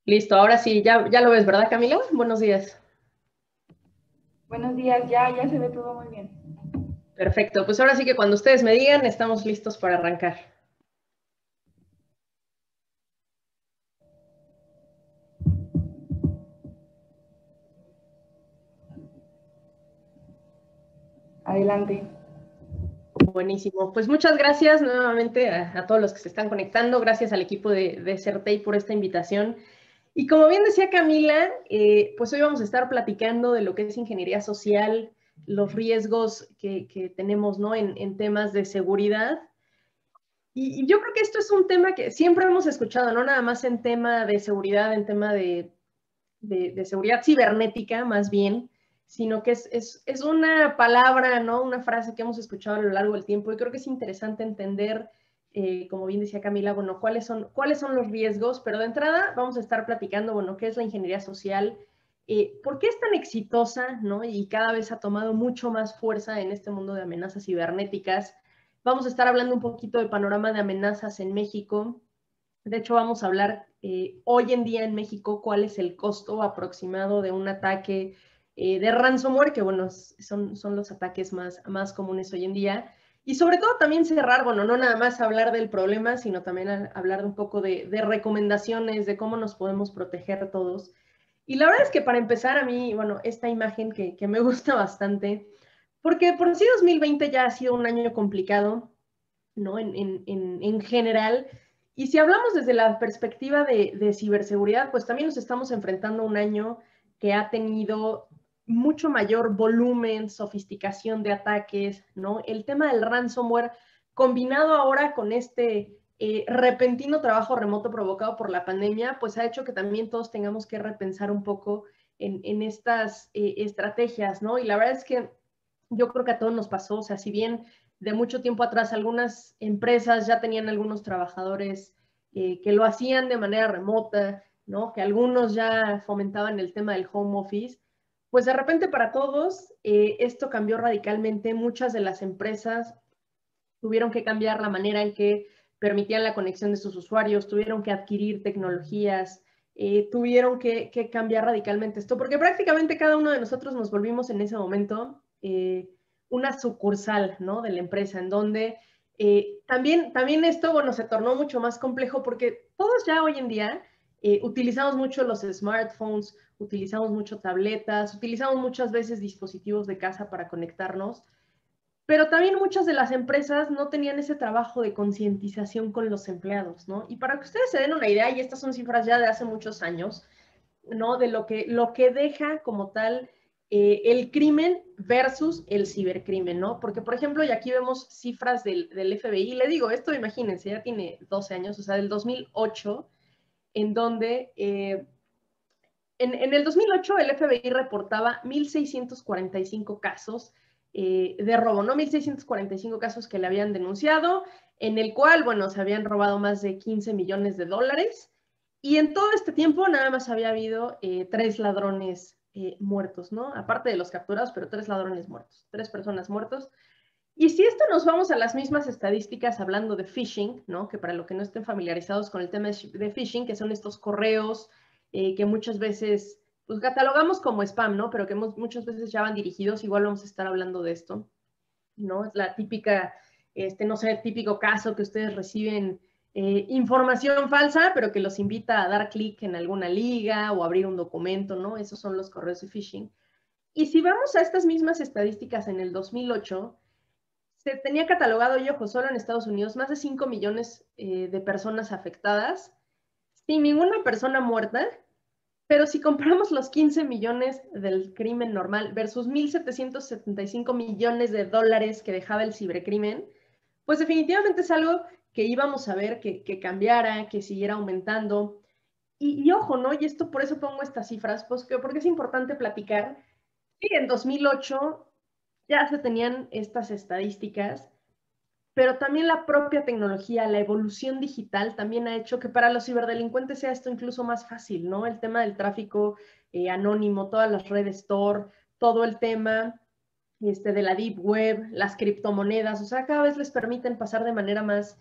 Listo, ahora sí, ya lo ves, ¿verdad, Camila? Buenos días. Buenos días, ya se ve todo muy bien. Perfecto, pues ahora sí que cuando ustedes me digan, estamos listos para arrancar. Adelante. Buenísimo. Pues muchas gracias nuevamente a todos los que se están conectando. Gracias al equipo de Certei por esta invitación. Y como bien decía Camila, pues hoy vamos a estar platicando de lo que es ingeniería social, los riesgos que tenemos, ¿no? En temas de seguridad. Y yo creo que esto es un tema que siempre hemos escuchado, no nada más en tema de seguridad, en tema de seguridad cibernética más bien, sino que es una palabra, ¿no? Una frase que hemos escuchado a lo largo del tiempo y creo que es interesante entender, como bien decía Camila, bueno, cuáles son los riesgos, pero de entrada vamos a estar platicando, bueno, qué es la ingeniería social, por qué es tan exitosa, ¿no? Y cada vez ha tomado mucho más fuerza en este mundo de amenazas cibernéticas. Vamos a estar hablando un poquito del panorama de amenazas en México. De hecho, vamos a hablar hoy en día en México cuál es el costo aproximado de un ataque de ransomware, que bueno, son los ataques más comunes hoy en día. Y sobre todo también cerrar, bueno, no nada más hablar del problema, sino también hablar un poco de recomendaciones, de cómo nos podemos proteger todos. Y la verdad es que para empezar a mí, bueno, esta imagen que me gusta bastante, porque por sí 2020 ya ha sido un año complicado, ¿no? En general. Y si hablamos desde la perspectiva de ciberseguridad, pues también nos estamos enfrentando a un año que ha tenido mucho mayor volumen, sofisticación de ataques, ¿no? El tema del ransomware, combinado ahora con este repentino trabajo remoto provocado por la pandemia, pues ha hecho que también todos tengamos que repensar un poco en estas estrategias, ¿no? Y la verdad es que yo creo que a todos nos pasó, o sea, si bien de mucho tiempo atrás algunas empresas ya tenían algunos trabajadores que lo hacían de manera remota, ¿no? Que algunos ya fomentaban el tema del home office, pues de repente para todos esto cambió radicalmente. Muchas de las empresas tuvieron que cambiar la manera en que permitían la conexión de sus usuarios, tuvieron que adquirir tecnologías, tuvieron que cambiar radicalmente esto, porque prácticamente cada uno de nosotros nos volvimos en ese momento una sucursal, ¿no? De la empresa, en donde también esto, bueno, se tornó mucho más complejo porque todos ya hoy en día utilizamos mucho los smartphones, utilizamos mucho tabletas, utilizamos muchas veces dispositivos de casa para conectarnos, pero también muchas de las empresas no tenían ese trabajo de concientización con los empleados, ¿no? Y para que ustedes se den una idea, y estas son cifras ya de hace muchos años, ¿no? De lo que deja como tal el crimen versus el cibercrimen, ¿no? Porque, por ejemplo, y aquí vemos cifras del FBI, le digo, esto imagínense, ya tiene 12 años, o sea, del 2008, en donde en el 2008 el FBI reportaba 1.645 casos de robo, ¿no? 1.645 casos que le habían denunciado, en el cual, bueno, se habían robado más de 15 millones de dólares. Y en todo este tiempo nada más había habido 3 ladrones muertos, ¿no? Aparte de los capturados, pero 3 ladrones muertos, 3 personas muertos. Y si esto nos vamos a las mismas estadísticas hablando de phishing, ¿no? Que para los que no estén familiarizados con el tema de phishing, que son estos correos que muchas veces pues catalogamos como spam, ¿no? Pero que muchas veces ya van dirigidos, igual vamos a estar hablando de esto, ¿no? Es la típica, no sé, típico caso que ustedes reciben información falsa, pero que los invita a dar clic en alguna liga o abrir un documento, ¿no? Esos son los correos de phishing. Y si vamos a estas mismas estadísticas en el 2008, se tenía catalogado, y ojo, solo en Estados Unidos, más de 5 millones de personas afectadas, sin ninguna persona muerta, pero si compramos los 15 millones del crimen normal versus 1.775 millones de dólares que dejaba el cibercrimen, pues definitivamente es algo que íbamos a ver que cambiara, que siguiera aumentando. Y ojo, ¿no? Y esto por eso pongo estas cifras, pues porque es importante platicar. Sí, en 2008 ya se tenían estas estadísticas, pero también la propia tecnología, la evolución digital también ha hecho que para los ciberdelincuentes sea esto incluso más fácil, ¿no? El tema del tráfico anónimo, todas las redes Tor, todo el tema de la deep web, las criptomonedas, o sea, cada vez les permiten pasar de manera más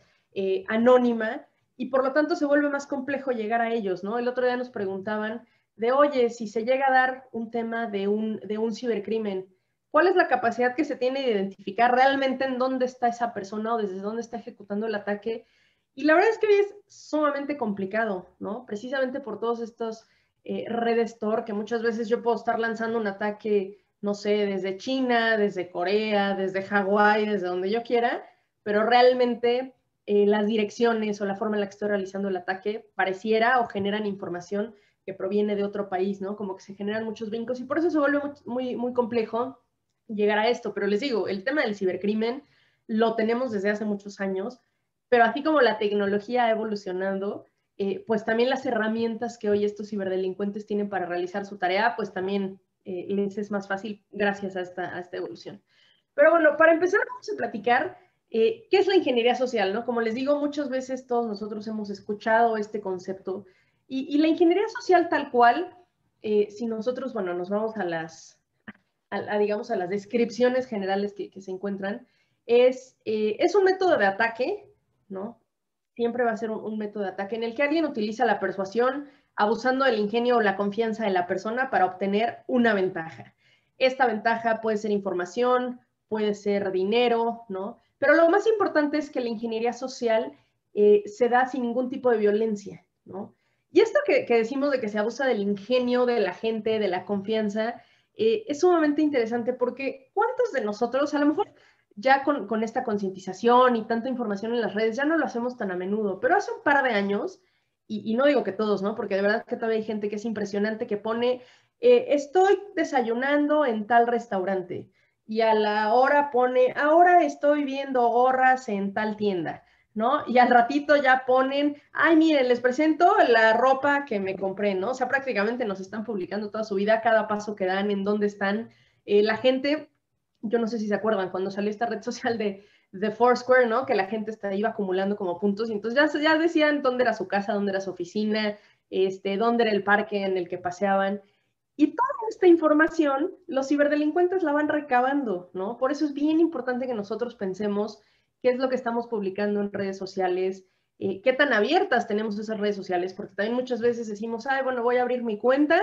anónima. y por lo tanto se vuelve más complejo llegar a ellos, ¿no? El otro día nos preguntaban de, oye, si se llega a dar un tema de un cibercrimen, ¿cuál es la capacidad que se tiene de identificar realmente en dónde está esa persona o desde dónde está ejecutando el ataque? Y la verdad es que hoy es sumamente complicado, ¿no? Precisamente por todos estos redes Tor, que muchas veces yo puedo estar lanzando un ataque, no sé, desde China, desde Corea, desde Hawái, desde donde yo quiera, pero realmente las direcciones o la forma en la que estoy realizando el ataque pareciera o generan información que proviene de otro país, ¿no? Como que se generan muchos brincos y por eso se vuelve muy, muy complejo llegar a esto. Pero les digo, el tema del cibercrimen lo tenemos desde hace muchos años, pero así como la tecnología ha evolucionado, pues también las herramientas que hoy estos ciberdelincuentes tienen para realizar su tarea, pues también les es más fácil gracias a esta evolución. Pero bueno, para empezar vamos a platicar qué es la ingeniería social, ¿no? Como les digo, muchas veces todos nosotros hemos escuchado este concepto y la ingeniería social tal cual, si nosotros, bueno, nos vamos a digamos, a las descripciones generales que se encuentran, es un método de ataque, ¿no? Siempre va a ser un método de ataque en el que alguien utiliza la persuasión, abusando del ingenio o la confianza de la persona para obtener una ventaja. Esta ventaja puede ser información, puede ser dinero, ¿no? Pero lo más importante es que la ingeniería social se da sin ningún tipo de violencia, ¿no? Y esto que decimos de que se abusa del ingenio de la gente, de la confianza, es sumamente interesante porque ¿cuántos de nosotros, a lo mejor ya con esta concientización y tanta información en las redes, ya no lo hacemos tan a menudo, pero hace un par de años, y no digo que todos, ¿no? Porque de verdad que todavía hay gente que es impresionante que pone, estoy desayunando en tal restaurante, y a la hora pone, ahora estoy viendo gorras en tal tienda, ¿no? Y al ratito ya ponen, ay, miren, les presento la ropa que me compré, ¿no? O sea, prácticamente nos están publicando toda su vida, cada paso que dan, en dónde están. La gente, yo no sé si se acuerdan, cuando salió esta red social de Foursquare, ¿no? Que la gente iba acumulando como puntos y entonces ya decían dónde era su casa, dónde era su oficina, dónde era el parque en el que paseaban. Y toda esta información los ciberdelincuentes la van recabando, ¿no? Por eso es bien importante que nosotros pensemos qué es lo que estamos publicando en redes sociales, qué tan abiertas tenemos esas redes sociales, porque también muchas veces decimos, ay, bueno, voy a abrir mi cuenta,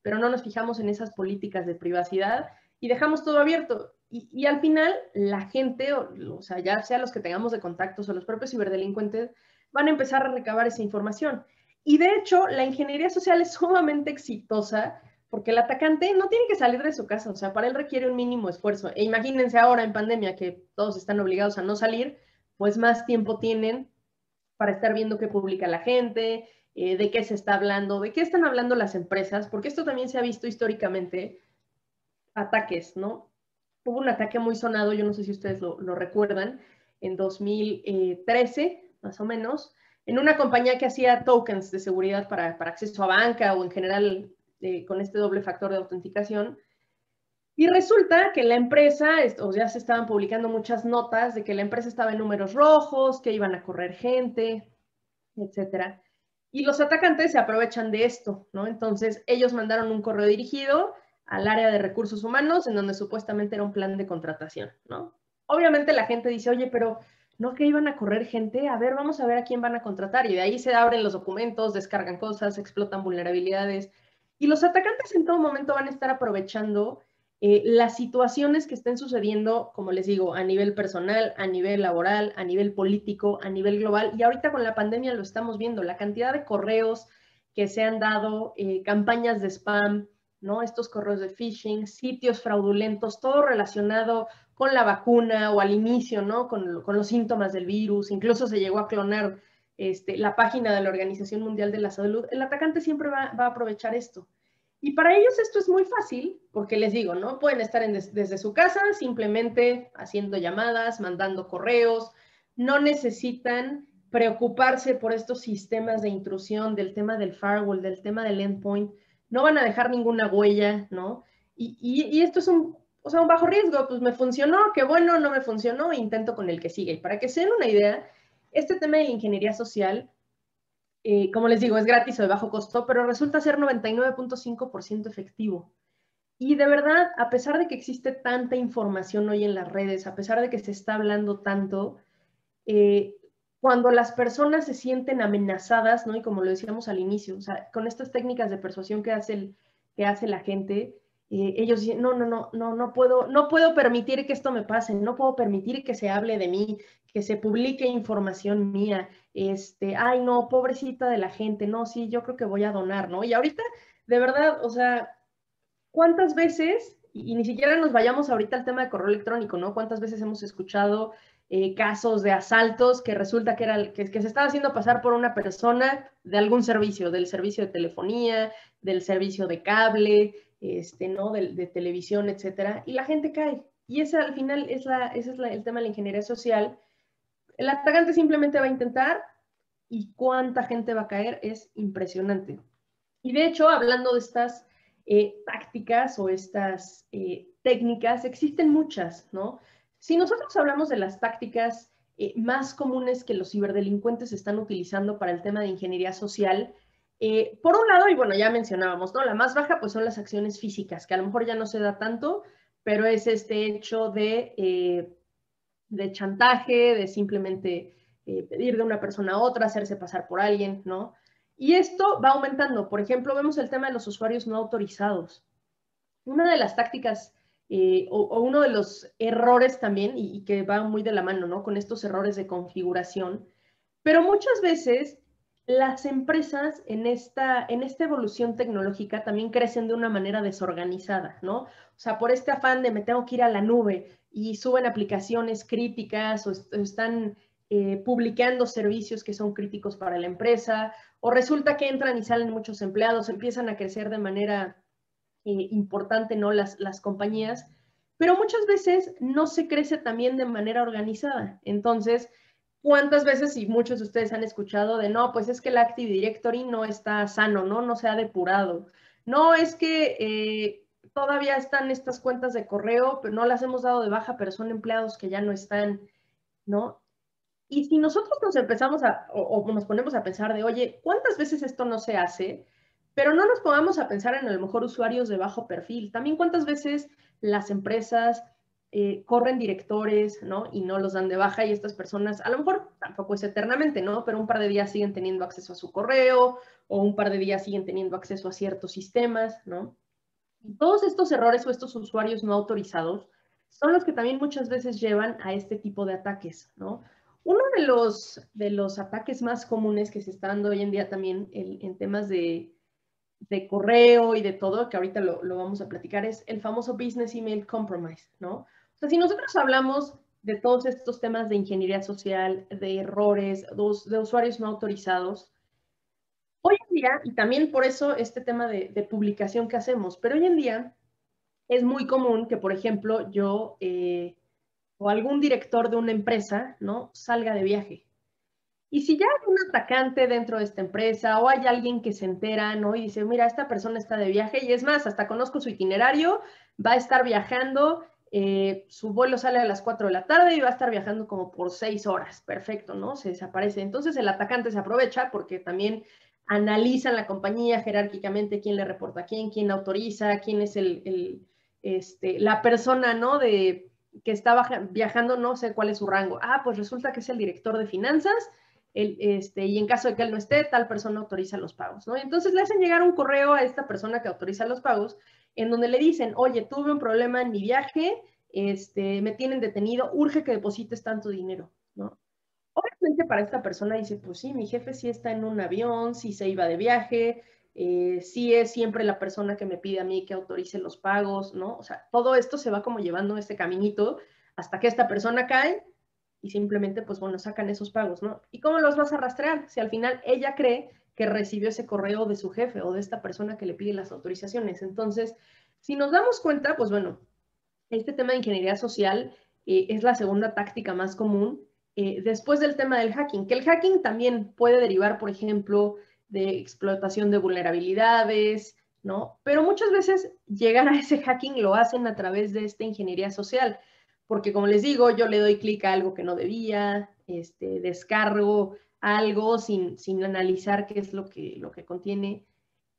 pero no nos fijamos en esas políticas de privacidad y dejamos todo abierto. Y al final, la gente, o sea, ya sea los que tengamos de contactos o los propios ciberdelincuentes, van a empezar a recabar esa información. Y de hecho, la ingeniería social es sumamente exitosa porque el atacante no tiene que salir de su casa, o sea, para él requiere un mínimo esfuerzo. E imagínense ahora en pandemia que todos están obligados a no salir, pues más tiempo tienen para estar viendo qué publica la gente, de qué se está hablando, de qué están hablando las empresas, porque esto también se ha visto históricamente, ataques, ¿no? Hubo un ataque muy sonado, yo no sé si ustedes lo recuerdan, en 2013, más o menos, en una compañía que hacía tokens de seguridad para acceso a banca o en general con este doble factor de autenticación. Y resulta que la empresa, o ya se estaban publicando muchas notas de que la empresa estaba en números rojos, que iban a correr gente, etcétera. Y los atacantes se aprovechan de esto, ¿no? Entonces, ellos mandaron un correo dirigido al área de recursos humanos en donde supuestamente era un plan de contratación, ¿no? Obviamente la gente dice, oye, pero ¿no que iban a correr gente? A ver, vamos a ver a quién van a contratar. Y de ahí se abren los documentos, descargan cosas, explotan vulnerabilidades. Y los atacantes en todo momento van a estar aprovechando las situaciones que estén sucediendo, como les digo, a nivel personal, a nivel laboral, a nivel político, a nivel global. Y ahorita con la pandemia lo estamos viendo, la cantidad de correos que se han dado, campañas de spam, ¿no? Estos correos de phishing, sitios fraudulentos, todo relacionado con la vacuna o al inicio, ¿no? Con los síntomas del virus. Incluso se llegó a clonar la página de la Organización Mundial de la Salud. El atacante siempre va a aprovechar esto. Y para ellos esto es muy fácil, porque les digo, ¿no? Pueden estar desde su casa simplemente haciendo llamadas, mandando correos, no necesitan preocuparse por estos sistemas de intrusión, del tema del firewall, del tema del endpoint, no van a dejar ninguna huella, ¿no? Y esto es un bajo riesgo, pues me funcionó, qué bueno, no me funcionó, intento con el que sigue. Y para que se den una idea, este tema de la ingeniería social como les digo, es gratis o de bajo costo, pero resulta ser 99.5% efectivo. Y de verdad, a pesar de que existe tanta información hoy en las redes, a pesar de que se está hablando tanto, eh, cuando las personas se sienten amenazadas, ¿no? Y como lo decíamos al inicio, o sea, con estas técnicas de persuasión que hace la gente, ellos dicen, no puedo permitir que esto me pase, no puedo permitir que se hable de mí, que se publique información mía, ay, no, pobrecita de la gente, no, sí, yo creo que voy a donar, ¿no? Y ahorita, de verdad, o sea, ¿cuántas veces, y ni siquiera nos vayamos ahorita al tema de correo electrónico, ¿no? ¿Cuántas veces hemos escuchado casos de asaltos que resulta que se estaba haciendo pasar por una persona de algún servicio, del servicio de telefonía, del servicio de cable, ¿no? De televisión, etcétera, y la gente cae. Y ese al final ese es el tema de la ingeniería social. El atacante simplemente va a intentar y cuánta gente va a caer es impresionante. Y de hecho, hablando de estas tácticas o estas técnicas, existen muchas, ¿no? Si nosotros hablamos de las tácticas más comunes que los ciberdelincuentes están utilizando para el tema de ingeniería social, por un lado, y bueno, ya mencionábamos, ¿no? La más baja, pues son las acciones físicas, que a lo mejor ya no se da tanto, pero es este hecho de chantaje, de simplemente pedir de una persona a otra, hacerse pasar por alguien, ¿no? Y esto va aumentando. Por ejemplo, vemos el tema de los usuarios no autorizados. Una de las tácticas o uno de los errores también, y que va muy de la mano, ¿no? Con estos errores de configuración, pero muchas veces las empresas en esta evolución tecnológica también crecen de una manera desorganizada, ¿no? O sea, por este afán de me tengo que ir a la nube y suben aplicaciones críticas o están publicando servicios que son críticos para la empresa, o resulta que entran y salen muchos empleados, empiezan a crecer de manera importante, ¿no? Las compañías, pero muchas veces no se crece también de manera organizada. Entonces, ¿cuántas veces, y muchos de ustedes han escuchado de, no, pues es que el Active Directory no está sano, ¿no? No se ha depurado. No, es que todavía están estas cuentas de correo, pero no las hemos dado de baja, pero son empleados que ya no están, ¿no? Y si nosotros nos empezamos o nos ponemos a pensar de, oye, ¿cuántas veces esto no se hace? Pero no nos pongamos a pensar en a lo mejor usuarios de bajo perfil. También cuántas veces las empresas corren directores, ¿no? Y no los dan de baja y estas personas, a lo mejor tampoco es eternamente, ¿no? Pero un par de días siguen teniendo acceso a su correo o un par de días siguen teniendo acceso a ciertos sistemas, ¿no? Y todos estos errores o estos usuarios no autorizados son los que también muchas veces llevan a este tipo de ataques, ¿no? Uno de los ataques más comunes que se está dando hoy en día también en temas de correo y de todo, que ahorita lo vamos a platicar, es el famoso Business Email Compromise, ¿no? O sea, si nosotros hablamos de todos estos temas de ingeniería social, de errores, de usuarios no autorizados, hoy en día, y también por eso este tema de publicación que hacemos, pero hoy en día es muy común que, por ejemplo, yo o algún director de una empresa, ¿no? Salga de viaje. Y si ya hay un atacante dentro de esta empresa o hay alguien que se entera, ¿no? Y dice, mira, esta persona está de viaje y es más, hasta conozco su itinerario, va a estar viajando, su vuelo sale a las 4 de la tarde y va a estar viajando como por 6 horas. Perfecto, ¿no? Se desaparece. Entonces el atacante se aprovecha porque también analizan la compañía jerárquicamente quién le reporta a quién autoriza, quién es la persona, ¿no? Que está viajando, no sé cuál es su rango. Ah, pues resulta que es el director de finanzas y en caso de que él no esté, tal persona autoriza los pagos, ¿no? Entonces le hacen llegar un correo a esta persona que autoriza los pagos, en donde le dicen, oye, tuve un problema en mi viaje, me tienen detenido, urge que deposites tanto dinero, ¿no? Obviamente para esta persona dice, pues sí, mi jefe sí está en un avión, sí se iba de viaje, sí es siempre la persona que me pide a mí que autorice los pagos, ¿no? O sea, todo esto se va como llevando este caminito hasta que esta persona cae y simplemente, pues bueno, sacan esos pagos, ¿no? ¿Y cómo los vas a rastrear? Si al final ella cree que recibió ese correo de su jefe o de esta persona que le pide las autorizaciones. Entonces, si nos damos cuenta, pues bueno, este tema de ingeniería social es la segunda táctica más común después del tema del hacking, que el hacking también puede derivar, por ejemplo, de explotación de vulnerabilidades, ¿no? Pero muchas veces llegar a ese hacking lo hacen a través de esta ingeniería social, porque como les digo, yo le doy clic a algo que no debía, descargo algo sin analizar qué es lo que contiene.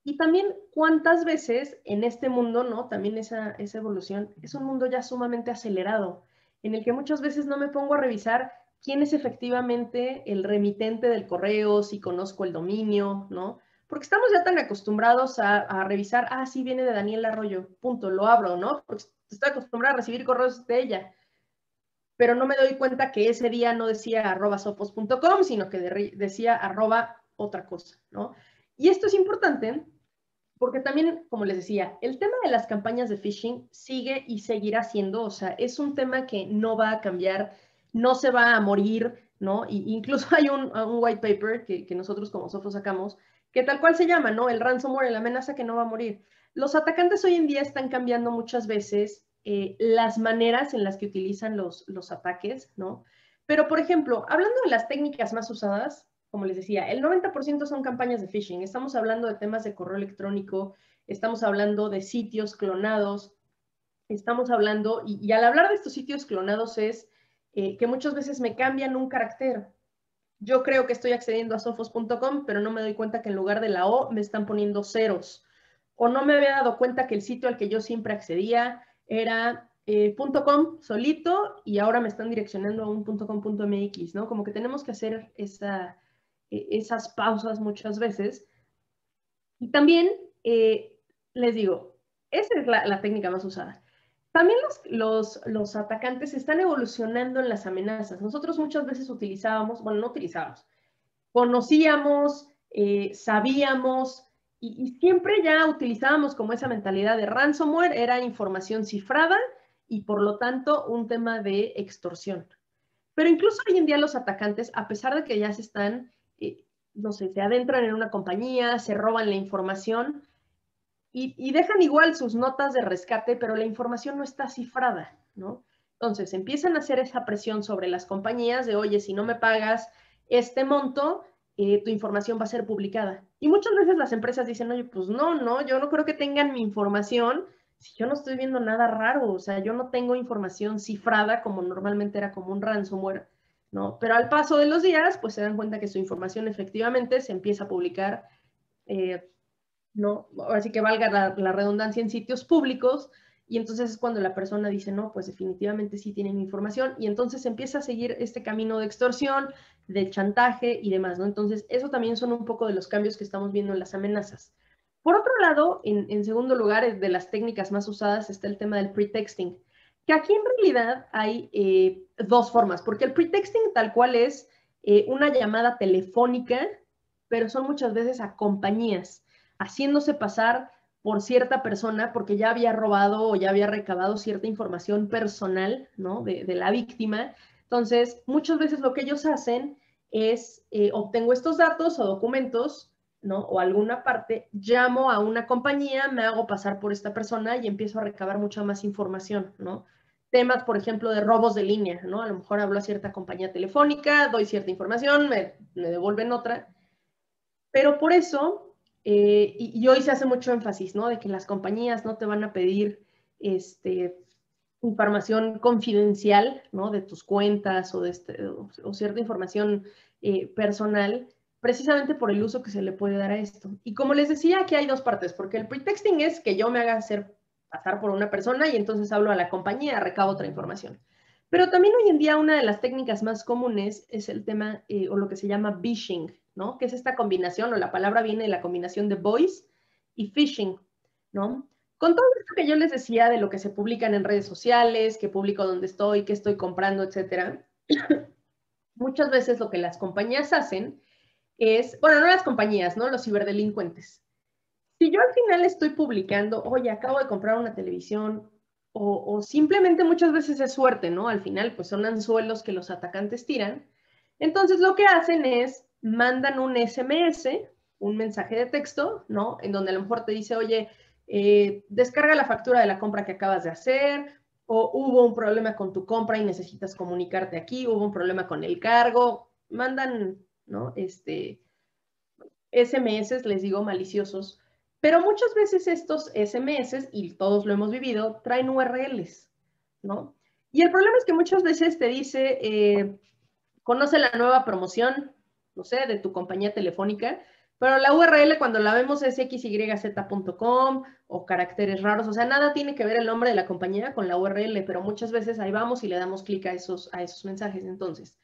Y también cuántas veces en este mundo, ¿no? También esa evolución es un mundo ya sumamente acelerado, en el que muchas veces no me pongo a revisar quién es efectivamente el remitente del correo, si conozco el dominio, ¿no? Porque estamos ya tan acostumbrados a revisar, sí, viene de Daniel Arroyo, punto, lo abro, ¿no? Porque estoy acostumbrada a recibir correos de ella, pero no me doy cuenta que ese día no decía @sopos.com, sino que decía otra cosa, ¿no? Y esto es importante porque también, como les decía, el tema de las campañas de phishing sigue y seguirá siendo, o sea, es un tema que no va a cambiar, no se va a morir, ¿no? Y incluso hay un white paper que nosotros como Sofos sacamos, que tal cual se llama, ¿no? El ransomware, la amenaza que no va a morir. Los atacantes hoy en día están cambiando muchas veces las maneras en las que utilizan los ataques, ¿no? Pero, por ejemplo, hablando de las técnicas más usadas, como les decía, el 90% son campañas de phishing. Estamos hablando de temas de correo electrónico, estamos hablando de sitios clonados, estamos hablando, y al hablar de estos sitios clonados es que muchas veces me cambian un carácter. Yo creo que estoy accediendo a sofos.com, pero no me doy cuenta que en lugar de la O me están poniendo ceros. O no me había dado cuenta que el sitio al que yo siempre accedía era .com solito y ahora me están direccionando a un .com.mx, ¿no? Como que tenemos que hacer esas pausas muchas veces. Y también, les digo, esa es la técnica más usada. También los atacantes están evolucionando en las amenazas. Nosotros muchas veces utilizábamos, bueno, no utilizábamos, conocíamos, sabíamos y siempre ya utilizábamos como esa mentalidad de ransomware, era información cifrada y por lo tanto un tema de extorsión. Pero incluso hoy en día los atacantes, a pesar de que ya se están, no sé, se adentran en una compañía, se roban la información y dejan igual sus notas de rescate, pero la información no está cifrada, ¿no? Entonces empiezan a hacer esa presión sobre las compañías de, oye, si no me pagas este monto, tu información va a ser publicada. Y muchas veces las empresas dicen, oye, pues no, yo no creo que tengan mi información si yo no estoy viendo nada raro, o sea, yo no tengo información cifrada como normalmente era como un ransomware, ¿no? Pero al paso de los días, pues se dan cuenta que su información efectivamente se empieza a publicar, ¿no? Así que valga la redundancia en sitios públicos, y entonces es cuando la persona dice, no, pues definitivamente sí tienen información, y entonces empieza a seguir este camino de extorsión, de chantaje y demás, ¿no? Entonces, eso también son un poco de los cambios que estamos viendo en las amenazas. Por otro lado, en segundo lugar, de las técnicas más usadas está el tema del pretexting, que aquí en realidad hay dos formas, porque el pretexting tal cual es una llamada telefónica, pero son muchas veces a compañías, haciéndose pasar por cierta persona porque ya había robado o ya había recabado cierta información personal, ¿no? de la víctima. Entonces, muchas veces lo que ellos hacen es, obtengo estos datos o documentos, ¿no? O alguna parte, llamo a una compañía, me hago pasar por esta persona y empiezo a recabar mucha más información, ¿no? Temas, por ejemplo, de robos de línea, ¿no? A lo mejor hablo a cierta compañía telefónica, doy cierta información, me devuelven otra, pero por eso, y hoy se hace mucho énfasis, ¿no? De que las compañías no te van a pedir información confidencial, ¿no? De tus cuentas o cierta información personal, precisamente por el uso que se le puede dar a esto. Y como les decía, aquí hay dos partes, porque el pretexting es que yo me haga hacer pasar por una persona y entonces hablo a la compañía, recabo otra información. Pero también hoy en día una de las técnicas más comunes es el tema o lo que se llama vishing, ¿no? Que es esta combinación, o la palabra viene de la combinación de voice y phishing, ¿no? Con todo esto que yo les decía de lo que se publican en redes sociales, que publico dónde estoy, qué estoy comprando, etcétera, muchas veces lo que las compañías hacen es, bueno, no las compañías, ¿no? Los ciberdelincuentes. Si yo al final estoy publicando, oye, acabo de comprar una televisión, o simplemente muchas veces es suerte, ¿no? Al final, pues son anzuelos que los atacantes tiran. Entonces, lo que hacen es, mandan un SMS, un mensaje de texto, ¿no? En donde a lo mejor te dice, oye, descarga la factura de la compra que acabas de hacer, o hubo un problema con tu compra y necesitas comunicarte aquí, hubo un problema con el cargo. Mandan, ¿no? SMS, les digo, maliciosos, pero muchas veces estos SMS, y todos lo hemos vivido, traen URLs, ¿no? Y el problema es que muchas veces te dice, conoce la nueva promoción, no sé, de tu compañía telefónica, pero la URL cuando la vemos es xyz.com o caracteres raros, o sea, nada tiene que ver el nombre de la compañía con la URL, pero muchas veces ahí vamos y le damos clic a esos mensajes. Entonces,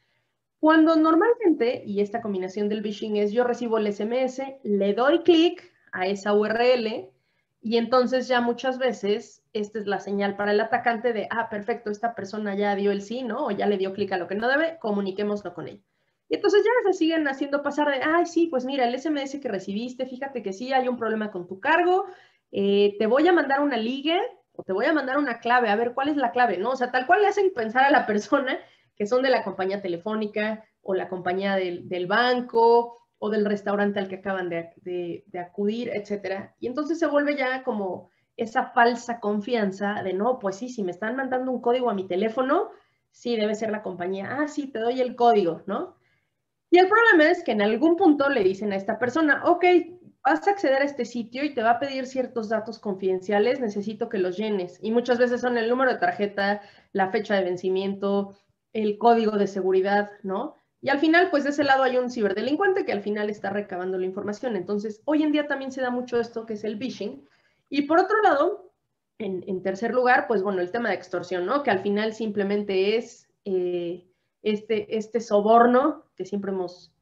Cuando normalmente, y esta combinación del phishing es, yo recibo el SMS, le doy clic a esa URL y entonces ya muchas veces esta es la señal para el atacante de, perfecto, esta persona ya dio el sí, ¿no? O ya le dio clic a lo que no debe, comuniquémoslo con ella. Y entonces ya se siguen haciendo pasar de, sí, pues mira, el SMS que recibiste, fíjate que sí, hay un problema con tu cargo, te voy a mandar una liga o te voy a mandar una clave, a ver cuál es la clave, ¿no? O sea, tal cual le hacen pensar a la persona que son de la compañía telefónica o la compañía del banco o del restaurante al que acaban de acudir, etcétera. Y entonces se vuelve ya como esa falsa confianza de, no, pues sí, si me están mandando un código a mi teléfono, sí, debe ser la compañía, sí, te doy el código, ¿no? Y el problema es que en algún punto le dicen a esta persona, ok, vas a acceder a este sitio y te va a pedir ciertos datos confidenciales, necesito que los llenes. Y muchas veces son el número de tarjeta, la fecha de vencimiento, el código de seguridad, ¿no? Y al final, pues de ese lado hay un ciberdelincuente que al final está recabando la información. Entonces, hoy en día también se da mucho esto que es el phishing. Y por otro lado, en tercer lugar, pues bueno, el tema de extorsión, ¿no? Que al final simplemente es este soborno que siempre hemos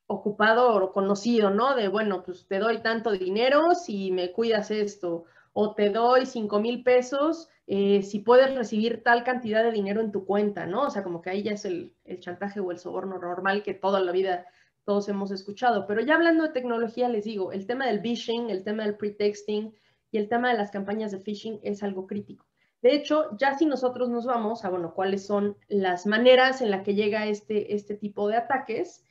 ocupado o conocido, ¿no? De, bueno, pues te doy tanto dinero si me cuidas esto, o te doy 5,000 pesos si puedes recibir tal cantidad de dinero en tu cuenta, ¿no? O sea, como que ahí ya es el chantaje o el soborno normal que toda la vida todos hemos escuchado. Pero ya hablando de tecnología, les digo, el tema del phishing, el tema del pretexting y el tema de las campañas de phishing es algo crítico. De hecho, ya si nosotros nos vamos a, bueno, cuáles son las maneras en las que llega este tipo de ataques,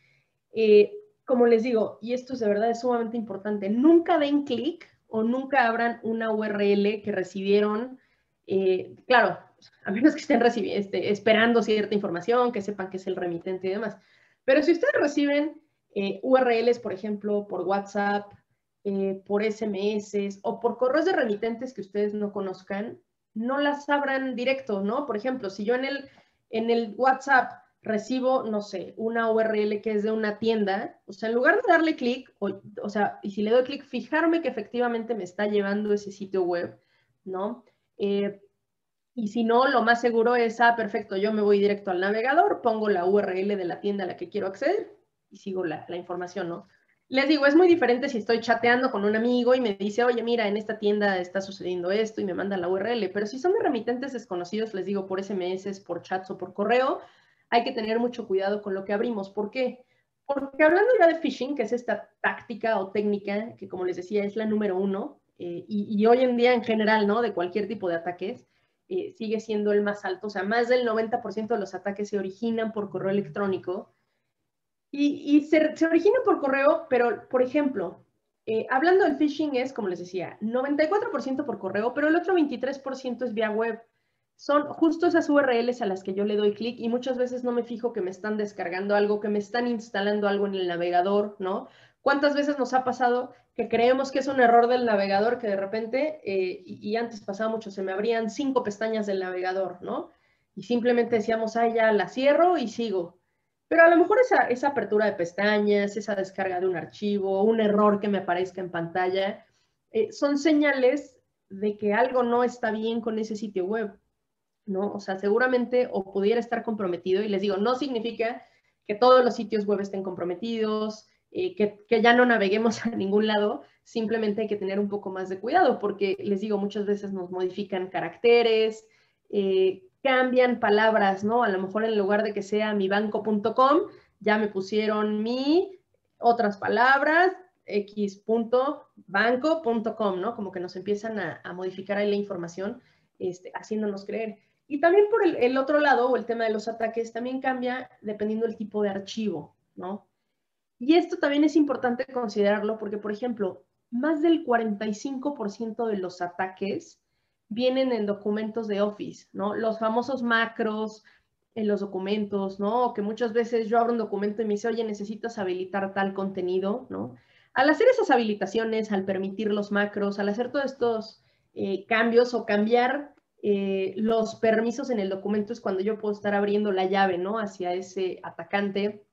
como les digo, y esto es de verdad es sumamente importante, nunca den clic o nunca abran una URL que recibieron, claro, a menos que estén esperando cierta información, que sepan que es el remitente y demás. Pero si ustedes reciben URLs, por ejemplo, por WhatsApp, por SMS o por correos de remitentes que ustedes no conozcan, no las abran directo, ¿no? Por ejemplo, si yo en el WhatsApp recibo, no sé, una URL que es de una tienda, o sea, en lugar de darle clic, o sea, y si le doy clic, fijarme que efectivamente me está llevando ese sitio web, ¿no? Y si no, lo más seguro es, perfecto, yo me voy directo al navegador, pongo la URL de la tienda a la que quiero acceder y sigo la información, ¿no? Les digo, es muy diferente si estoy chateando con un amigo y me dice, oye, mira, en esta tienda está sucediendo esto y me manda la URL, pero si son de remitentes desconocidos, les digo, por SMS, por chats o por correo, hay que tener mucho cuidado con lo que abrimos. ¿Por qué? Porque hablando ya de phishing, que es esta táctica o técnica que, como les decía, es la número 1, y hoy en día en general, ¿no? De cualquier tipo de ataques, sigue siendo el más alto. O sea, más del 90% de los ataques se originan por correo electrónico. Y se originan por correo, pero, por ejemplo, hablando del phishing es, como les decía, 94% por correo, pero el otro 23% es vía web. Son justo esas URLs a las que yo le doy clic y muchas veces no me fijo que me están descargando algo, que me están instalando algo en el navegador, ¿no? ¿Cuántas veces nos ha pasado que creemos que es un error del navegador que de repente, y antes pasaba mucho, se me abrían 5 pestañas del navegador, ¿no? Y simplemente decíamos, ya la cierro y sigo. Pero a lo mejor esa apertura de pestañas, esa descarga de un archivo, un error que me aparezca en pantalla, son señales de que algo no está bien con ese sitio web, ¿no? O sea, seguramente o pudiera estar comprometido, y les digo, no significa que todos los sitios web estén comprometidos, que ya no naveguemos a ningún lado, simplemente hay que tener un poco más de cuidado, porque les digo, muchas veces nos modifican caracteres, cambian palabras, ¿no? A lo mejor en lugar de que sea mibanco.com, ya me pusieron otras palabras, x.banco.com, ¿no? Como que nos empiezan a modificar ahí la información, haciéndonos creer. Y también por el otro lado, o el tema de los ataques, también cambia dependiendo del tipo de archivo, ¿no? Y esto también es importante considerarlo porque, por ejemplo, más del 45% de los ataques vienen en documentos de Office, ¿no? Los famosos macros en los documentos, ¿no? Que muchas veces yo abro un documento y me dice, oye, necesitas habilitar tal contenido, ¿no? Al hacer esas habilitaciones, al permitir los macros, al hacer todos estos cambios o cambiar los permisos en el documento es cuando yo puedo estar abriendo la llave, ¿no? Hacia ese atacante.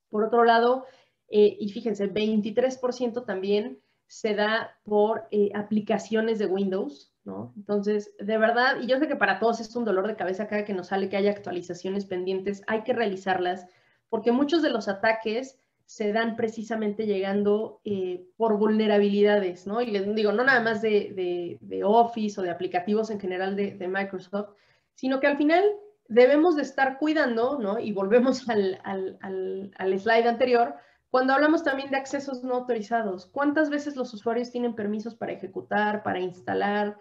Por otro lado, y fíjense, 23% también se da por aplicaciones de Windows, ¿no? Entonces, de verdad, y yo sé que para todos es un dolor de cabeza cada que nos sale que haya actualizaciones pendientes, hay que realizarlas, porque muchos de los ataques se dan precisamente llegando por vulnerabilidades, ¿no? Y les digo, no nada más de Office o de aplicativos en general de Microsoft, sino que al final debemos de estar cuidando, ¿no? Y volvemos al slide anterior, cuando hablamos también de accesos no autorizados. ¿Cuántas veces los usuarios tienen permisos para ejecutar, para instalar,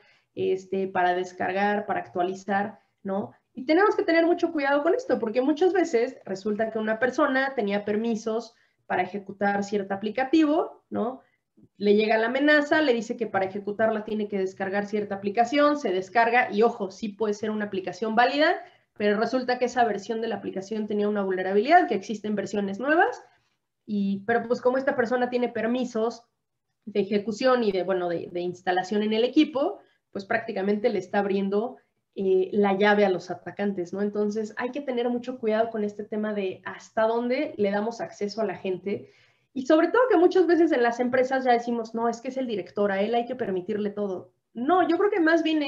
para descargar, para actualizar, ¿no? Y tenemos que tener mucho cuidado con esto, porque muchas veces resulta que una persona tenía permisos para ejecutar cierto aplicativo, ¿no? Le llega la amenaza, le dice que para ejecutarla tiene que descargar cierta aplicación, se descarga y ojo, sí puede ser una aplicación válida, pero resulta que esa versión de la aplicación tenía una vulnerabilidad, que existen versiones nuevas, pero pues como esta persona tiene permisos de ejecución y de instalación en el equipo, pues prácticamente le está abriendo la llave a los atacantes, ¿no? Entonces hay que tener mucho cuidado con este tema de hasta dónde le damos acceso a la gente y sobre todo que muchas veces en las empresas ya decimos, no, es que es el director, a él hay que permitirle todo. No, yo creo que más bien